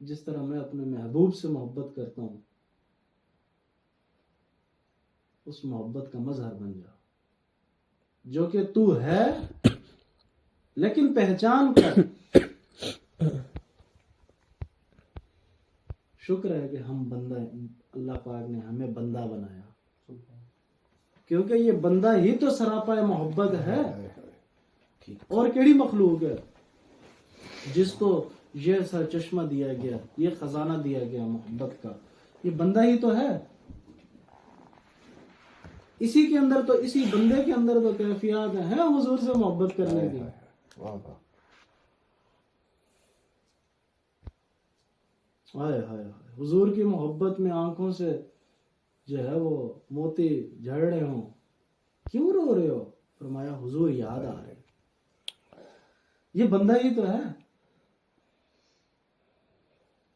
جس طرح میں اپنے محبوب سے محبت کرتا ہوں، اس محبت کا مظہر بن جا، جو کہ تو ہے لیکن پہچان کر۔ شکر ہے کہ ہم بندہ، اللہ پاک نے ہمیں بندہ بنایا، کیونکہ یہ بندہ ہی تو سراپا محبت ہے۔ اور کیڑی مخلوق ہے جس کو یہ سرچشمہ دیا گیا، یہ خزانہ دیا گیا محبت کا؟ یہ بندہ ہی تو ہے۔ اسی کے اندر تو، اسی بندے کے اندر تو کیفیات ہیں حضور سے محبت کرنے کی۔ ہائے ہائے ہائے، حضور کی محبت میں آنکھوں سے جو ہے وہ موتی جھڑ رہے ہوں، کیوں رو رہے ہو؟ فرمایا حضور یاد آ رہے۔ یہ بندہ ہی تو ہے۔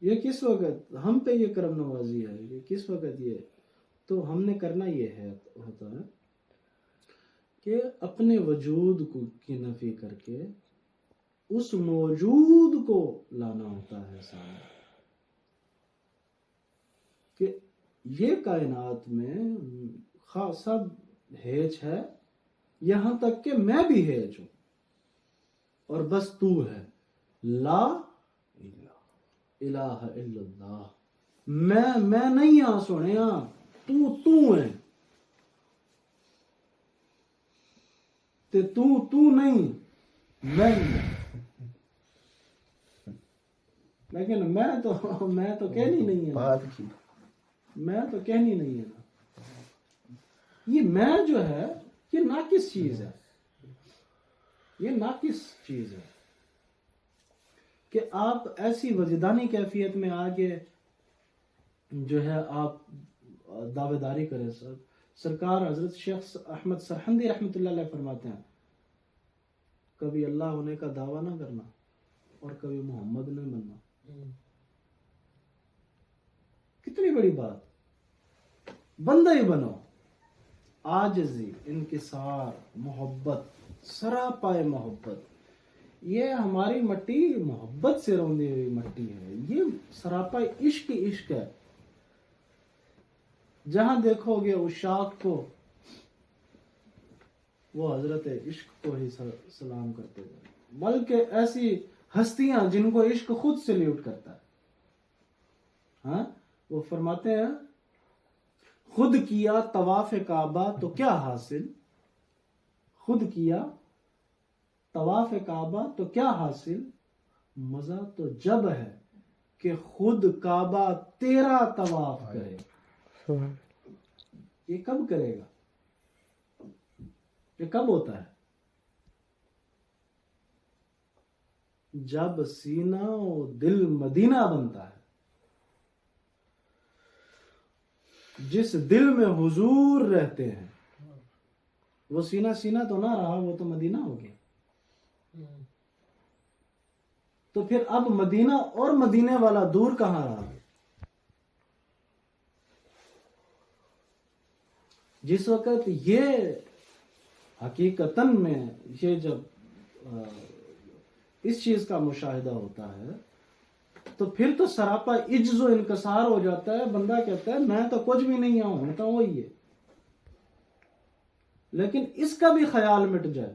یہ کس وقت ہم پہ یہ کرم نوازی ہے، یہ کس وقت یہ تو ہم نے کرنا یہ ہے ہوتا ہے کہ اپنے وجود کی نفی کر کے اس موجود کو لانا ہوتا ہے سامنے، کہ یہ کائنات میں سب ہیج ہے، یہاں تک کہ میں بھی ہیج ہوں، اور بس تو ہے، لا الہ الا اللہ۔ میں نہیں ہاں سنیا، تو ہے، تے تو نہیں، میں نہیں۔ لیکن میں تو کہنی نہیں ہے، میں تو کہنی نہیں ہے نا۔ یہ میں جو ہے یہ ناقص چیز ہے، یہ ناقص چیز ہے کہ آپ ایسی وجدانی کیفیت میں آگے جو ہے آپ دعوے داری کریں۔ سرکار حضرت شیخ احمد سرہندی رحمۃ اللہ علیہ فرماتے ہیں، کبھی اللہ ہونے کا دعویٰ نہ کرنا اور کبھی محمد نہ بننا۔ کتنی بڑی بات! بندہ ہی بنو، عاجزی، انکسار، محبت، سراپائے محبت۔ یہ ہماری مٹی محبت سے روندی ہوئی مٹی ہے، یہ سراپائے عشق عشق ہے۔ جہاں دیکھو گے عشاق کو، وہ حضرت عشق کو ہی سلام کرتے ہیں، بلکہ ایسی ہستیاں جن کو عشق خود سلیوٹ کرتا ہے۔ ہاں، وہ فرماتے ہیں خود کیا طواف کعبہ تو کیا حاصل، خود کیا طواف کعبہ تو کیا حاصل، مزہ تو جب ہے کہ خود کعبہ تیرا طواف کرے۔ یہ کب کرے گا؟ یہ کب ہوتا ہے؟ جب سینہ و دل مدینہ بنتا ہے۔ جس دل میں حضور رہتے ہیں وہ سینہ تو نہ رہا، وہ تو مدینہ ہو گیا۔ تو پھر اب مدینہ اور مدینے والا دور کہاں رہا؟ جس وقت یہ حقیقتاً میں یہ جب اس چیز کا مشاہدہ ہوتا ہے تو پھر تو سراپا عجز و انکسار ہو جاتا ہے۔ بندہ کہتا ہے میں تو کچھ بھی نہیں ہوں، میں تو وہی ہے۔ لیکن اس کا بھی خیال مٹ جائے،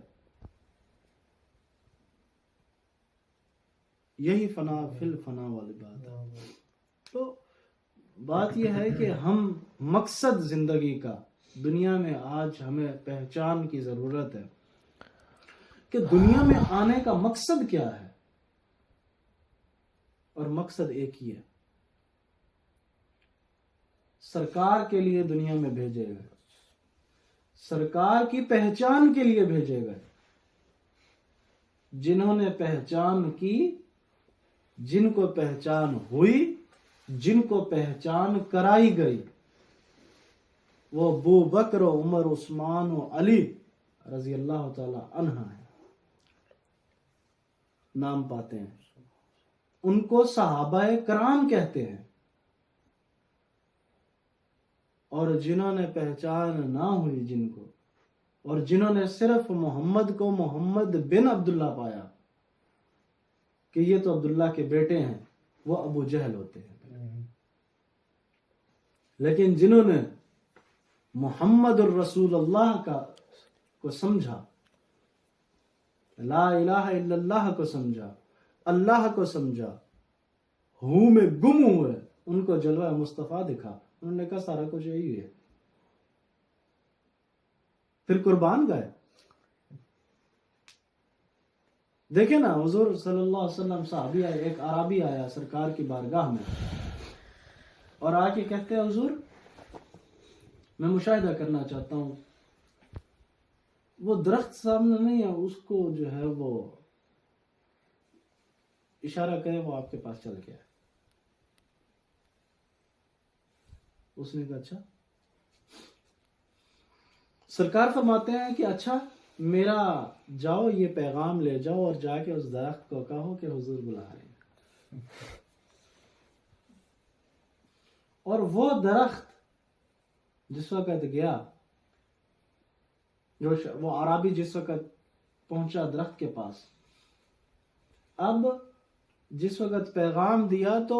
یہی فنا فی الفنا والی بات ہے۔ تو بات یہ ہے کہ ہم مقصد زندگی کا دنیا میں آج ہمیں پہچان کی ضرورت ہے کہ دنیا میں آنے کا مقصد کیا ہے، اور مقصد ایک ہی ہے، سرکار کے لیے دنیا میں بھیجے گئے، سرکار کی پہچان کے لیے بھیجے گئے۔ جنہوں نے پہچان کی، جن کو پہچان ہوئی، جن کو پہچان کرائی گئی، وہ ابو بکر و عمر عثمان و علی رضی اللہ تعالی عنہ ہیں، نام پاتے ہیں۔ ان کو صحابہ کرام کہتے ہیں۔ اور جنہوں نے پہچان نہ ہوئی جن کو، اور جنہوں نے صرف محمد کو محمد بن عبداللہ پایا کہ یہ تو عبداللہ کے بیٹے ہیں، وہ ابو جہل ہوتے ہیں. لیکن جنہوں نے محمد الرسول اللہ کو سمجھا، لا الہ الا اللہ کو سمجھا، اللہ کو سمجھا، میں گم ہوئے، ان کو جلوہ مصطفیٰ دکھا، انہوں نے کہا سارا کچھ یہی ہے، پھر قربان گئے. دیکھیں نا حضور صلی اللہ علیہ وسلم صحابی آئے، ایک عربی آیا سرکار کی بارگاہ میں اور آ کے کہتے ہیں حضور میں مشاہدہ کرنا چاہتا ہوں، وہ درخت سامنے نہیں ہے، اس کو جو ہے وہ اشارہ کرے وہ آپ کے پاس چل گیا. اس نے کہا اچھا. سرکار فرماتے ہیں کہ اچھا میرا جاؤ یہ پیغام لے جاؤ اور جا کے اس درخت کو کہو کہ حضور بلا رہے ہیں. اور وہ درخت جس وقت گیا، وہ عربی جس وقت پہنچا درخت کے پاس، اب جس وقت پیغام دیا تو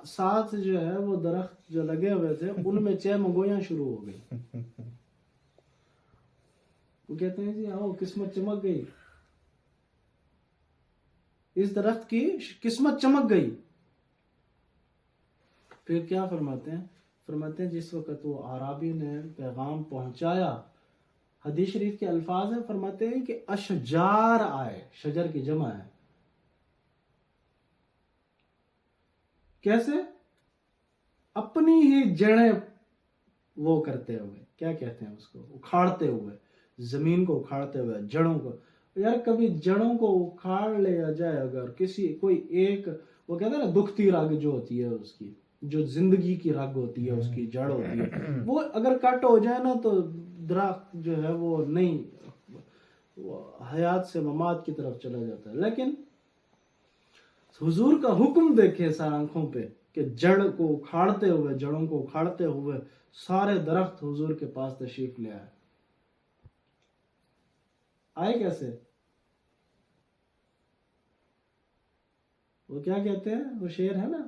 ساتھ جو ہے وہ درخت جو لگے ہوئے تھے ان میں چہمگویاں شروع ہو گئی. وہ کہتے ہیں جی آؤ قسمت چمک گئی، اس درخت کی قسمت چمک گئی. پھر کیا فرماتے ہیں جس وقت وہ عربی نے پیغام پہنچایا، حدیث شریف کے الفاظ ہیں، فرماتے ہیں کہ اشجار آئے، شجر کی جمع ہے. کیسے؟ اپنی ہی جڑیں وہ کرتے ہوئے، کیا کہتے ہیں اس کو، اکھاڑتے ہوئے، زمین کو اکھاڑتے ہوئے، جڑوں کو. یار کبھی جڑوں کو اکھاڑ لیا جائے اگر کوئی ایک، وہ کہتے ہیں نا دکھتی رگ جو ہوتی ہے اس کی، جو زندگی کی رگ ہوتی ہے، اس کی جڑ ہوتی ہے، وہ اگر کٹ ہو جائے نا تو درخت جو ہے وہ نہیں، وہ حیات سے ممات کی طرف چلا جاتا ہے. لیکن حضور کا حکم دیکھے سر آنکھوں پہ کہ جڑ کو اکھاڑتے ہوئے، جڑوں کو اکھاڑتے ہوئے سارے درخت حضور کے پاس تشریف لے آئے. آئے کیسے؟ وہ کیا کہتے ہیں، وہ شعر ہے نا،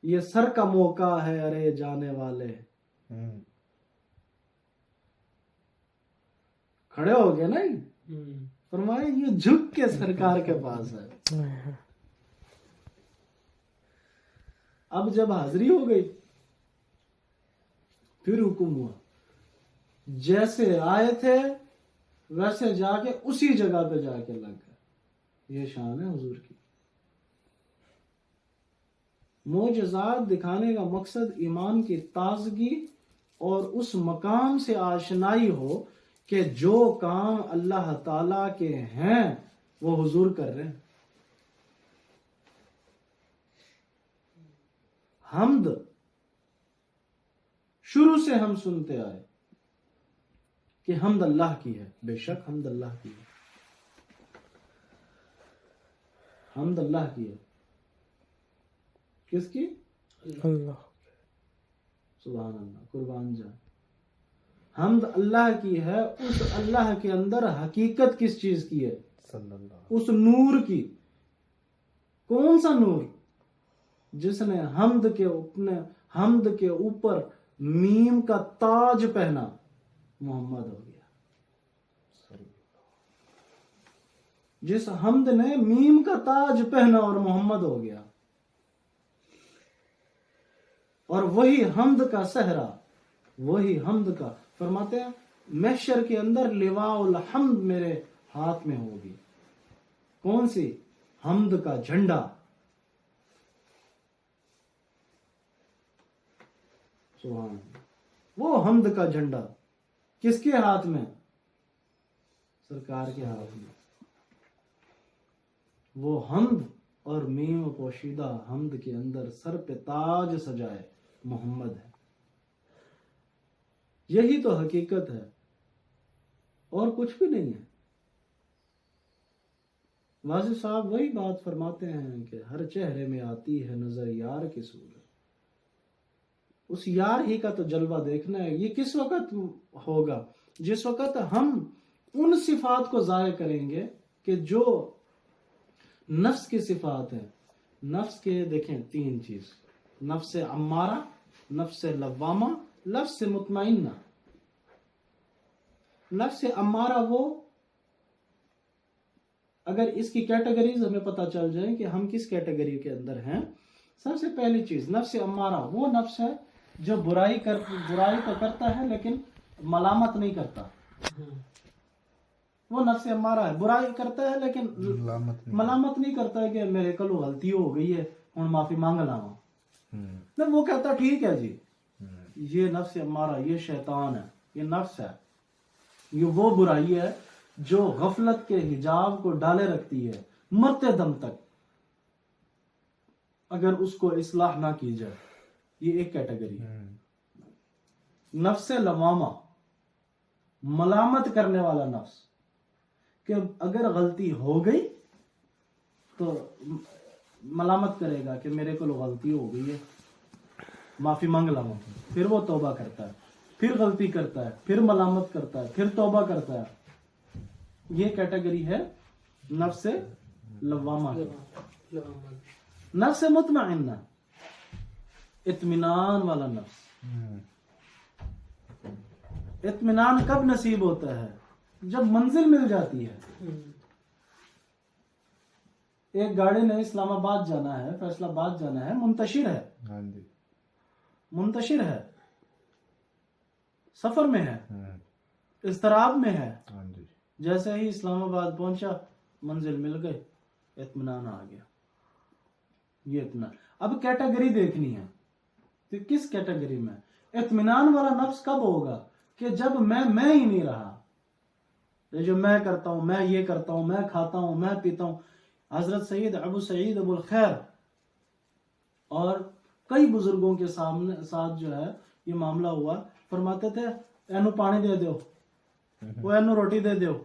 یہ سر کا موقع ہے ارے جانے والے. کھڑے ہو گئے نا، فرمایا یہ جھک کے سرکار کے پاس ہے. اب جب حاضری ہو گئی پھر حکم ہوا، جیسے آئے تھے ویسے جا کے اسی جگہ پہ جا کے لگ گئے. یہ شان ہے حضور کی. معجزات دکھانے کا مقصد ایمان کی تازگی اور اس مقام سے آشنائی ہو کہ جو کام اللہ تعالی کے ہیں وہ حضور کر رہے ہیں. حمد شروع سے ہم سنتے آئے کہ حمد اللہ کی ہے، بے شک حمد اللہ کی ہے، حمد اللہ کی ہے. کس کی؟ اللہ. سبحان اللہ، قربان جائے. حمد اللہ کی ہے. اس اللہ کے اندر حقیقت کس چیز کی ہے؟ اس نور کی. کون سا نور؟ جس نے حمد کے اوپر میم کا تاج پہنا، محمد ہو گیا. جس حمد نے میم کا تاج پہنا اور محمد ہو گیا. اور وہی حمد کا صحرا، وہی حمد کا، فرماتے ہیں محشر کے اندر لواء الحمد میرے ہاتھ میں ہوگی. کون سی؟ حمد کا جھنڈا. سبحان اللہ. وہ حمد کا جھنڈا کس کے ہاتھ میں؟ سرکار کے ہاتھ میں. وہ حمد اور میم پوشیدہ حمد کے اندر سر پہ تاج سجائے محمد ہے. یہی تو حقیقت ہے اور کچھ بھی نہیں ہے. واضح صاحب وہی بات فرماتے ہیں کہ ہر چہرے میں آتی ہے نظر یار کی صورت. اس یار ہی کا تو جلوہ دیکھنا ہے. یہ کس وقت ہوگا؟ جس وقت ہم ان صفات کو ضائع کریں گے کہ جو نفس کی صفات ہے. نفس کے دیکھیں 3 چیز: نفس امارہ، نفس لوامہ، نفس مطمئنہ. نفس امارہ وہ، اگر اس کی کیٹیگریز ہمیں پتہ چل جائیں کہ ہم کس کیٹیگری کے اندر ہیں. سب سے پہلی چیز نفس امارہ وہ نفس ہے جو برائی تو کرتا ہے لیکن ملامت نہیں کرتا. وہ نفس امارہ ہے، برائی کرتا ہے لیکن ملامت نہیں کرتا ہے کہ میرے کلو غلطی ہو گئی ہے ہوں معافی مانگ لاواں. وہ کہتا ٹھیک ہے جی. یہ نفس امارہ، یہ شیطان ہے، یہ نفس ہے. یہ وہ برائی ہے جو غفلت کے حجاب کو ڈالے رکھتی ہے مرتے دم تک اگر اس کو اصلاح نہ کی جائے. یہ ایک کیٹیگری ہے. نفس لوامہ، ملامت کرنے والا نفس، کہ اگر غلطی ہو گئی تو ملامت کرے گا کہ میرے کو غلطی ہو گئی ہے، معافی مانگ لاؤں. پھر وہ توبہ کرتا ہے، پھر غلطی کرتا ہے، پھر ملامت کرتا ہے، پھر توبہ کرتا ہے. یہ کیٹیگری ہے نفس لوامہ. نفس مطمئنہ، اطمینان والا نفس. اطمینان کب نصیب ہوتا ہے؟ جب منزل مل جاتی ہے. ایک گاڑی نے اسلام آباد جانا ہے، فیصل آباد جانا ہے، منتشر ہے، سفر میں ہے، اضطراب میں ہے. جیسے ہی اسلام آباد پہنچا، منزل مل گئے، اطمینان آ گیا. یہ اطمینان. اب کیٹیگری دیکھنی ہے کہ کس کیٹیگری میں. اطمینان والا نفس کب ہوگا؟ کہ جب میں ہی نہیں رہا. یہ جو میں کرتا ہوں، میں یہ کرتا ہوں، میں کھاتا ہوں، میں پیتا ہوں. حضرت سید ابو سعید ابو الخیر اور کئی بزرگوں کے ساتھ جو ہے یہ معاملہ ہوا. فرماتے تھے اینو پانی دے دیو، وہ اینو روٹی دے دیو.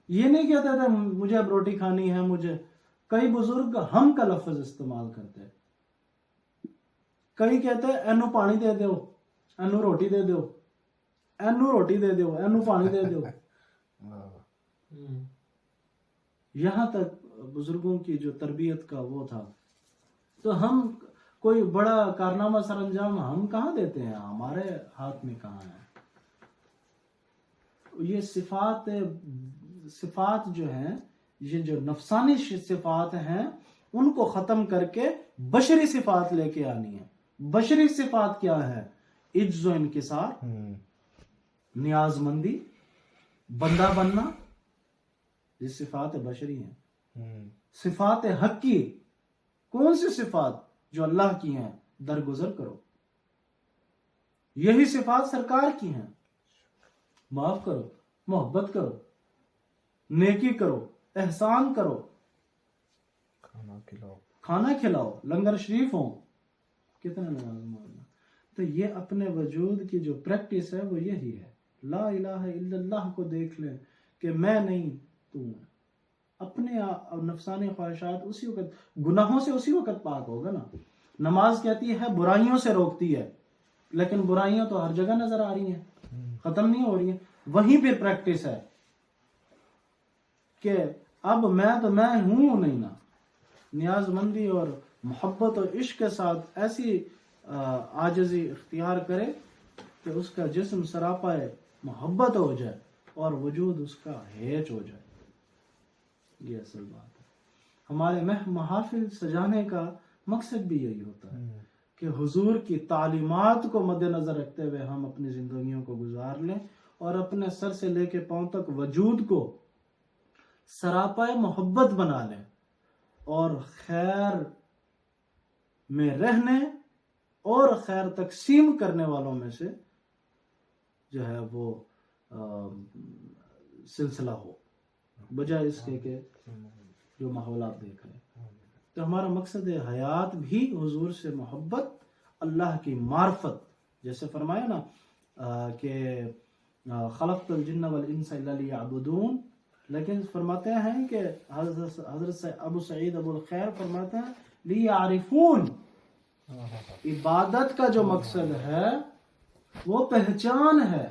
یہ نہیں کہتے تھے مجھے اب روٹی کھانی ہے. مجھے کئی بزرگ ہم کا لفظ استعمال کرتے، کئی کہتے اینو پانی دے دیو، اینو روٹی دے دیو، اینو روٹی دے دیو، اینو پانی دے دیو. یہاں تک بزرگوں کی جو تربیت کا وہ تھا. تو ہم کوئی بڑا کارنامہ سر انجام ہم کہاں دیتے ہیں؟ ہمارے ہاتھ میں کہاں ہے؟ یہ صفات جو ہیں، یہ جو نفسانی صفات ہیں، ان کو ختم کر کے بشری صفات لے کے آنی ہے. بشری صفات کیا ہے؟ عجز و انکسار، نیاز مندی، بندہ بننا. یہ صفات بشری ہیں. صفات حقی کون سی صفات؟ جو اللہ کی ہیں. درگزر کرو. یہی صفات سرکار کی ہیں. معاف کرو، محبت کرو، نیکی کرو، احسان کرو، کھانا کھلاؤ، لنگر شریف ہوں. کتنا نماز ماننا. تو یہ اپنے وجود کی جو پریکٹس ہے وہ یہی ہے. لا الہ الا اللہ کو دیکھ لیں کہ میں نہیں تو ہے. اپنے نفسانی خواہشات اسی وقت، گناہوں سے اسی وقت پاک ہوگا نا. نماز کہتی ہے برائیوں سے روکتی ہے، لیکن برائیاں تو ہر جگہ نظر آ رہی ہیں، ختم نہیں ہو رہی ہیں. وہیں پہ پریکٹس ہے کہ اب میں تو میں ہوں نہیں نا. نیاز مندی اور محبت اور عشق کے ساتھ ایسی عاجزی اختیار کرے کہ اس کا جسم سراپائے محبت ہو جائے اور وجود اس کا ہیچ ہو جائے. یہ اصل بات ہے. ہمارے محافل سجانے کا مقصد بھی یہی ہوتا ہے کہ حضور کی تعلیمات کو مد نظر رکھتے ہوئے ہم اپنی زندگیوں کو گزار لیں اور اپنے سر سے لے کے پاؤں تک وجود کو سراپائے محبت بنا لیں اور خیر میں رہنے اور خیر تقسیم کرنے والوں میں سے جو ہے وہ سلسلہ ہو، بجائے اس کے کہ جو ماحول آپ دیکھ رہے ہیں. تو ہمارا مقصد حیات بھی حضور سے محبت، اللہ کی معرفت. جیسے فرمایا نا کہ خلقت الجن والانس الا لیعبدون، لیکن فرماتے ہیں کہ حضرت ابو سعید ابو الخیر فرماتے ہیں لیعرفون. عبادت کا جو مقصد ہے وہ پہچان ہے.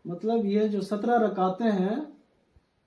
مطلب یہ جو 17 رکعتیں ہیں